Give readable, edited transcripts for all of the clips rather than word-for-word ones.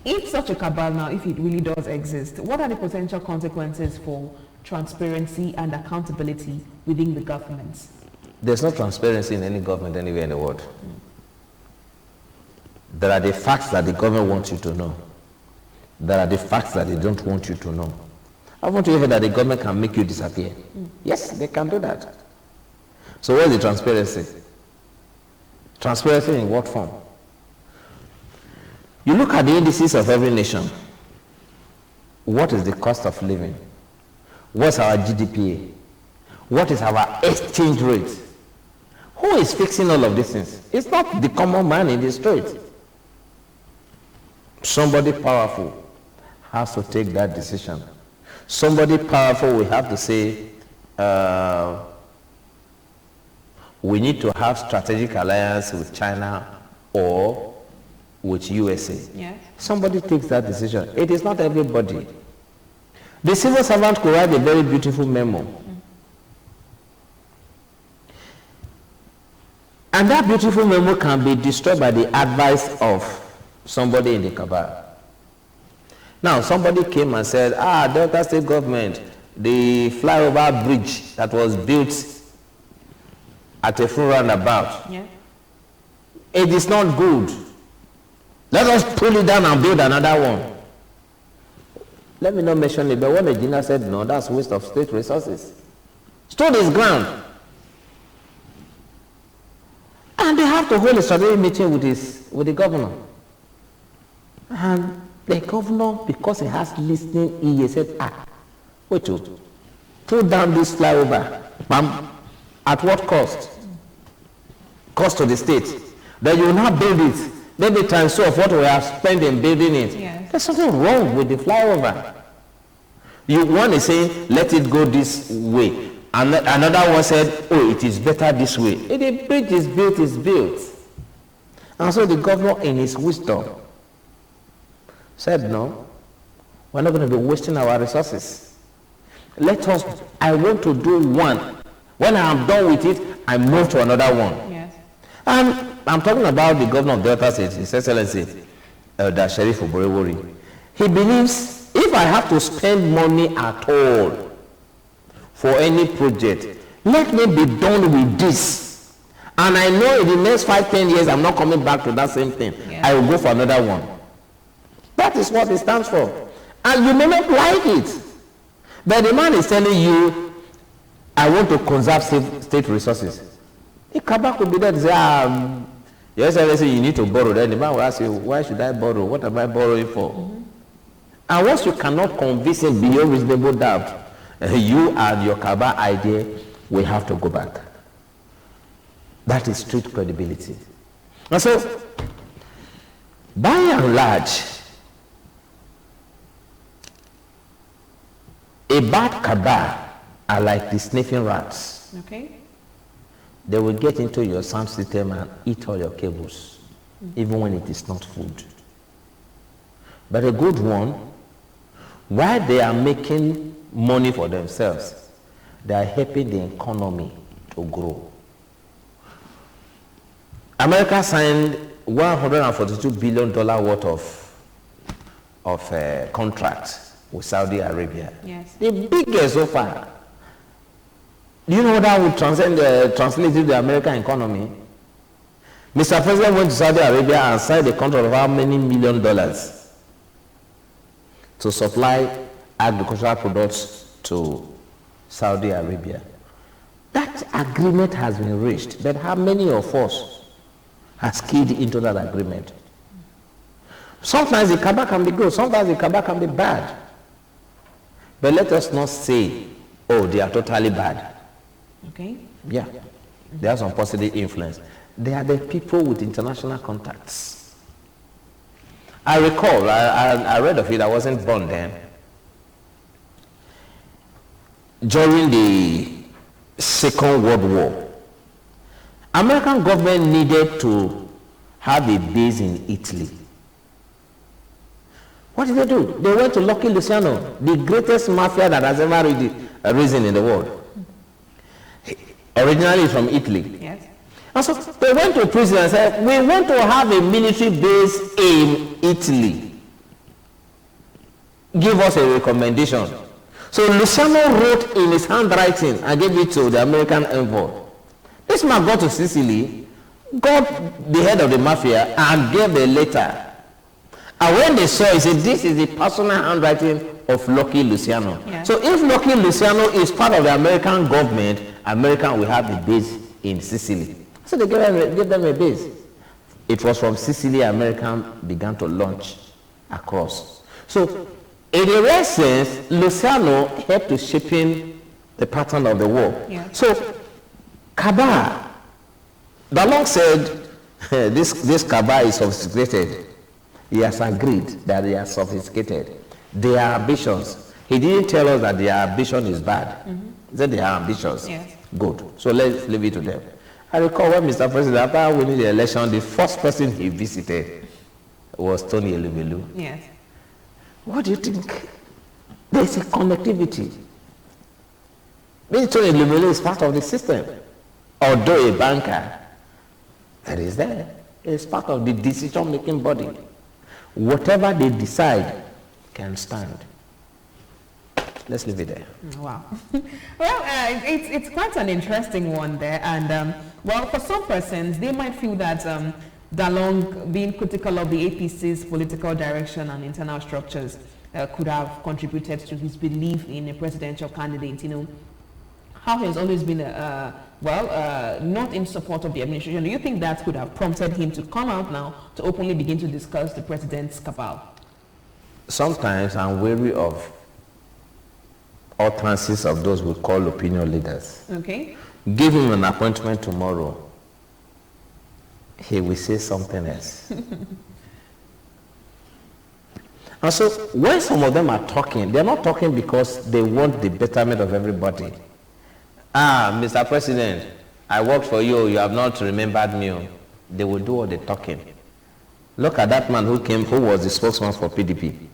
If such a cabal now, if it really does exist, what are the potential consequences for transparency and accountability within the government? There's no transparency in any government anywhere in the world. There are the facts that the government wants you to know. There are the facts that they don't want you to know. I want to hear that the government can make you disappear. Yes, they can do that. So where's the transparency? Transparency in what form? You look at the indices of every nation. What is the cost of living? What's our GDP? What is our exchange rate? Who is fixing all of these things? It's not the common man in the street. Somebody powerful has to take that decision. Somebody powerful will have to say, we need to have strategic alliance with China or with USA. Yes. Somebody takes that decision. It is not everybody. The civil servant could write a very beautiful memo. And that beautiful memo can be destroyed by the advice of somebody in the cabal. Now, somebody came and said, Delta State government, the flyover bridge that was built at a full roundabout, it is not good. Let us pull it down and build another one. Let me not mention it, but when the engineer said, no, that's waste of state resources. Stood his ground. And they have to hold a strategic meeting with the governor. And the governor, because he has listening ear, said, wait, pull down this flyover. At what cost? Cost to the state. Then you will not build it. Maybe times two of what we have spent in building it. Yes. There's something wrong with the flyover. One is saying, let it go this way. And another one said, oh, it is better this way. If the bridge is built, it's built. And so the governor, in his wisdom, said, no, we're not going to be wasting our resources. I want to do one. When I am done with it, I move to another one. Yes. And I'm talking about the governor of Delta State, His Excellency, the Sheriff Oborewori. He believes if I have to spend money at all for any project, let me be done with this. And I know in the next 5-10 years, I'm not coming back to that same thing. Yeah. I will go for another one. That is what it stands for. And you may not like it. But the man is telling you, I want to conserve state resources. A cabal could be there to say, Your Excellency, you need to borrow. Then the man will ask you, why should I borrow? What am I borrowing for? And once you cannot convince him beyond reasonable doubt, you and your cabal idea will have to go back. That is street credibility. And so, by and large, a bad cabal are like the sniffing rats. Okay. They will get into your sound system and eat all your cables, even when it is not food. But a good one, while they are making money for themselves, they are helping the economy to grow. America signed $142 billion worth of contracts with Saudi Arabia. Yes. The biggest so far. Do you know that would translate to the American economy? Mr. President went to Saudi Arabia and signed a contract of how many $1 million to supply agricultural products to Saudi Arabia. That agreement has been reached, but how many of us has keyed into that agreement? Sometimes the cabal can be good, sometimes the cabal can be bad. But let us not say, oh, they are totally bad. Okay. Yeah, they have some positive influence. They are the people with international contacts. I recall, I read of it, I wasn't born then. During the Second World War, American government needed to have a base in Italy. What did they do? They went to Lucky Luciano, the greatest mafia that has ever risen in the world. Originally from Italy. Yes. And so they went to prison and said, we want to have a military base in Italy. give us a recommendation. So Luciano wrote in his handwriting and gave it to the American envoy. This man got to Sicily, got the head of the mafia, and gave a letter. And when they saw it, said, this is the personal handwriting of Lucky Luciano. Yes. So if Lucky Luciano is part of the American government, America will have a base in Sicily. So they gave them a base. It was from Sicily America began to launch across. So in a real sense, Luciano helped to shaping the pattern of the war. Yeah. So Cabal, Dalong said this Cabal is sophisticated. He has agreed that they are sophisticated. They are ambitious. He didn't tell us that their ambition is bad. Mm-hmm. He said they are ambitious. Yes. Good. So let's leave it to them. I recall when Mr. President, after winning the election, the first person he visited was Tony Elumelu. Yes. What do you think? There's a connectivity. Maybe Tony Elumelu is part of the system. Although a banker, that is there, is part of the decision-making body. Whatever they decide can stand. Let's leave it there. Wow. Well, it's quite an interesting one there. And, well, for some persons, they might feel that Dalong, being critical of the APC's political direction and internal structures, could have contributed to his belief in a presidential candidate. You know, how he has always been, not in support of the administration. Do you think that could have prompted him to come out now to openly begin to discuss the president's cabal? Sometimes I'm wary of utterances of those we call opinion leaders. Okay. Give him an appointment tomorrow. He will say something else. And so when some of them are talking, they're not talking because they want the betterment of everybody. Mr. President, I worked for you, you have not remembered me. They will do all the talking. Look at that man who was the spokesman for PDP.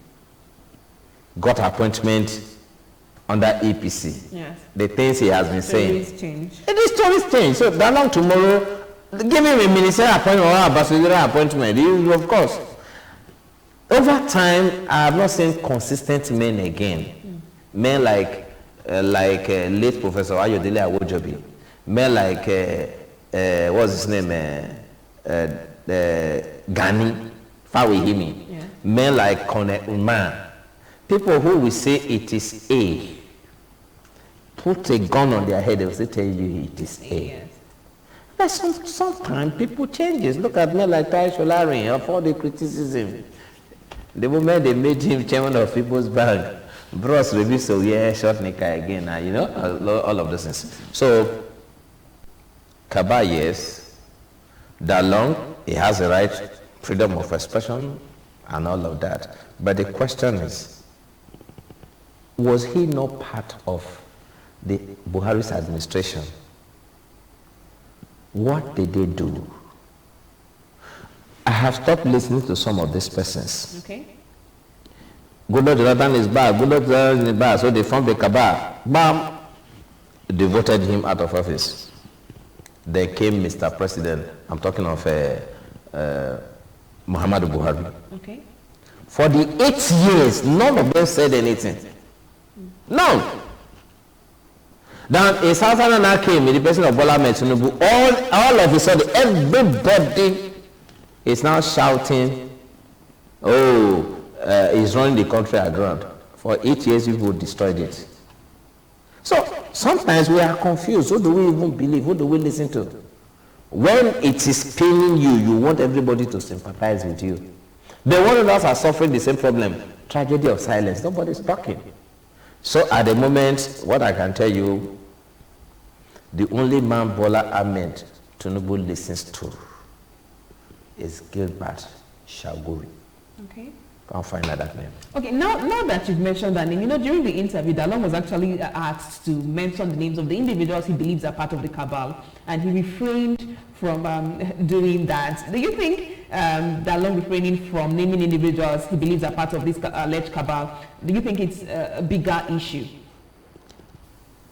Got appointment under APC. Yes. The things he has been saying. It is stories change. So that long tomorrow, give him a ministerial appointment or ambassador appointment. Of course. Over time, I have not seen consistent men again. Men like late Professor Ayodele Awojobi. Men like, what's his name? Gani Fawihimi. Yeah. Men like Kone Umar. People who will say it is A. Put a gun on their head, they will say, tell you it is A. Yes. But sometimes people changes. Look at men like Tai Sholari of all the criticism. The moment they made him chairman of People's Bank, Bros review, so yeah, short nika again, you know, all of those things. So, Cabal, yes. Dalong, he has the right, freedom of expression, and all of that. But the question is, was he not part of the Buhari's administration? What did they do? I have stopped listening to some of these persons. Okay. Goodluck Jonathan is bad, Goodluck Jonathan is bad, so they formed the cabal. Bam! They voted him out of office. There came Mr. President, I'm talking of Muhammadu Buhari. Okay. For the 8 years, none of them said anything. None. Then a Southern now came in the person of Bola Ahmed Tinubu. All of a sudden, everybody is now shouting, he's running the country aground. For 8 years, people destroyed it. So sometimes we are confused. Who do we even believe? Who do we listen to? When it is paining you, you want everybody to sympathize with you. The one of us are suffering the same problem. Tragedy of silence. Nobody's talking. So at the moment, what I can tell you, the only man Bola Ahmed Tinubu listens to is Gilbert Shaguri. Okay. Can't find that name. Okay, now that you've mentioned that name, you know, during the interview, Dalong was actually asked to mention the names of the individuals he believes are part of the cabal, and he refrained from doing that. Do you think Dalong refraining from naming individuals he believes are part of this alleged cabal, do you think it's a bigger issue?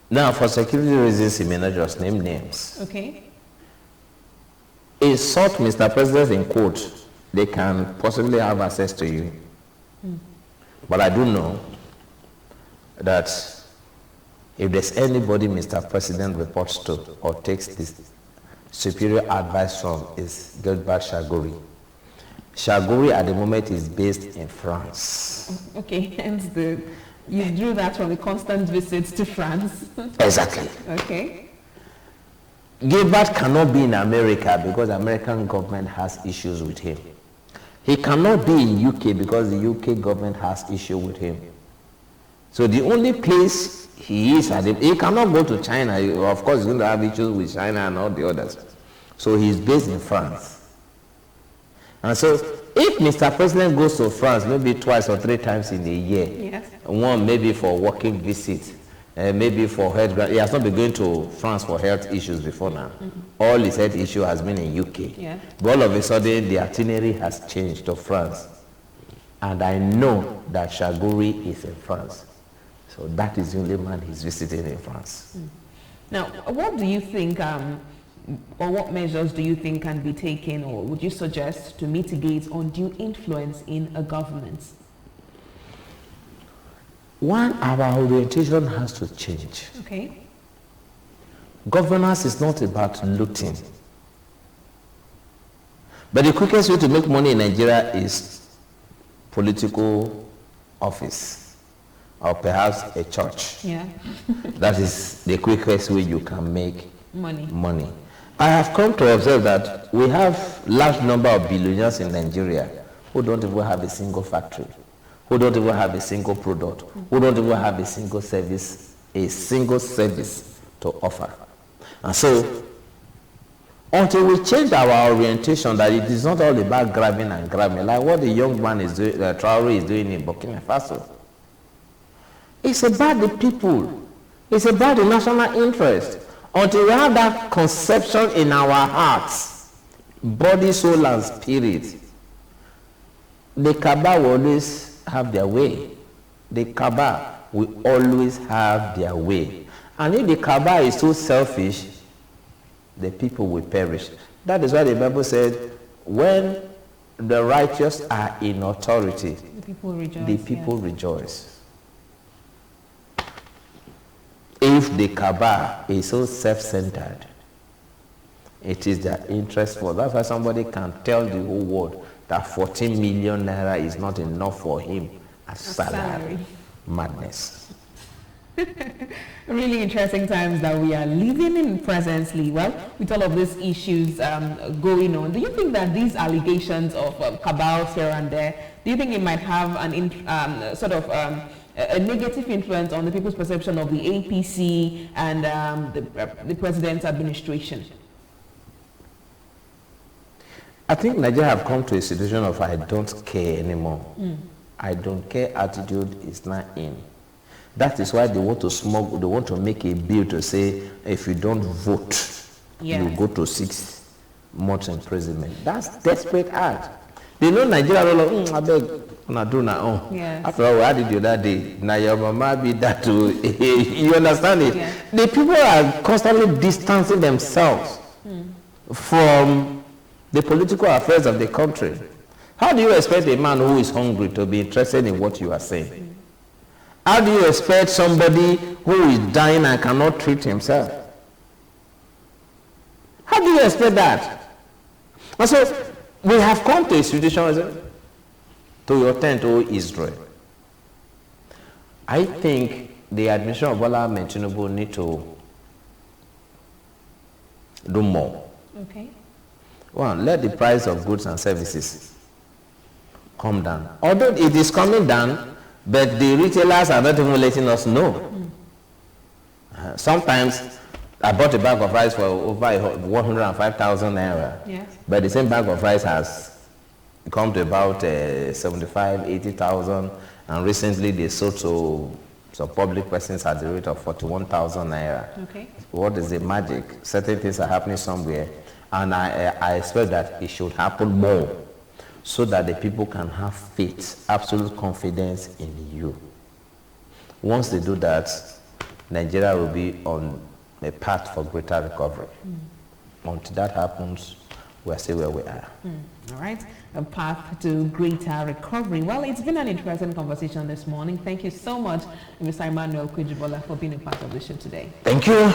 Now, for security reasons, he may not just name names. Okay. He sought Mr. President in court. They can possibly have access to you. But I do know that if there's anybody Mr. President reports to or takes this superior advice from is Gilbert Chagoury. Chagoury at the moment is based in France. Okay, hence you drew that from the constant visits to France. Exactly. Okay. Gilbert cannot be in America because the American government has issues with him. He cannot be in UK because the UK government has issue with him. So the only place he is he cannot go to China. Of course, he's going to have issues with China and all the others. So he's based in France. And so if Mr. President goes to France maybe twice or 3 times in a year, yes. One maybe for working visit, maybe for health, he has not been going to France for health issues before now. All his health issue has been in UK. Yeah. But all of a sudden the itinerary has changed to France. And I know that Chagoury is in France. So that is the only man he's visiting in France. Now, what do you think, or what measures do you think can be taken, or would you suggest to mitigate undue influence in a government? One, our orientation has to change. Okay. Governance is not about looting. But the quickest way to make money in Nigeria is political office, or perhaps a church. Yeah. That is the quickest way you can make money. I have come to observe that we have large number of billionaires in Nigeria who don't even have a single factory, who don't even have a single product, who don't even have a single service to offer. And so, until we change our orientation that it is not all about grabbing and grabbing, like what the young man is doing, Traore is doing in Burkina Faso. It's about the people. It's about the national interest. Until we have that conception in our hearts, body, soul, and spirit, the Cabal will always have their way. The Cabal will always have their way. And if the Cabal is too selfish, the people will perish. That is why the Bible said, when the righteous are in authority, the people rejoice. If the Cabal is so self-centered, it is their interest for. That's why somebody can tell the whole world that 14 million naira is not enough for him as salary. Madness. Really interesting times that we are living in presently. Well, with all of these issues going on, do you think that these allegations of cabals here and there, do you think it might have an a negative influence on the people's perception of the APC and the president's administration? I think Nigeria have come to a situation of I don't care anymore. I don't care attitude is not in. That is why they want to smuggle, they want to make a bill to say if you don't vote, you go to 6 months imprisonment. That's desperate act. They know Nigeria like, I beg, not do now. After all, what did you that day? Now your mama be that too. You understand it? Yeah. The people are constantly distancing themselves from the political affairs of the country. How do you expect a man who is hungry to be interested in what you are saying? How do you expect somebody who is dying and cannot treat himself? How do you expect that? And so we have come to a situation to your tent, O Israel. I think the administration of Bola Ahmed Tinubu need to do more. Okay. One, let the price of goods and services come down. Although it is coming down, but the retailers are not even letting us know. Sometimes I bought a bag of rice for over 105,000 naira. Yes. But the same bag of rice has come to about 75, 80,000. And recently they sold to some public persons at the rate of 41,000 naira. Okay. What is the magic? Certain things are happening somewhere. And I expect that it should happen more, so that the people can have faith, absolute confidence in you. Once they do that, Nigeria will be on a path for greater recovery. Until that happens, we are still where we are. All right, a path to greater recovery. Well, it's been an interesting conversation this morning. Thank you so much, Mr. Emmanuel Kuejebola, for being a part of the show today. Thank you.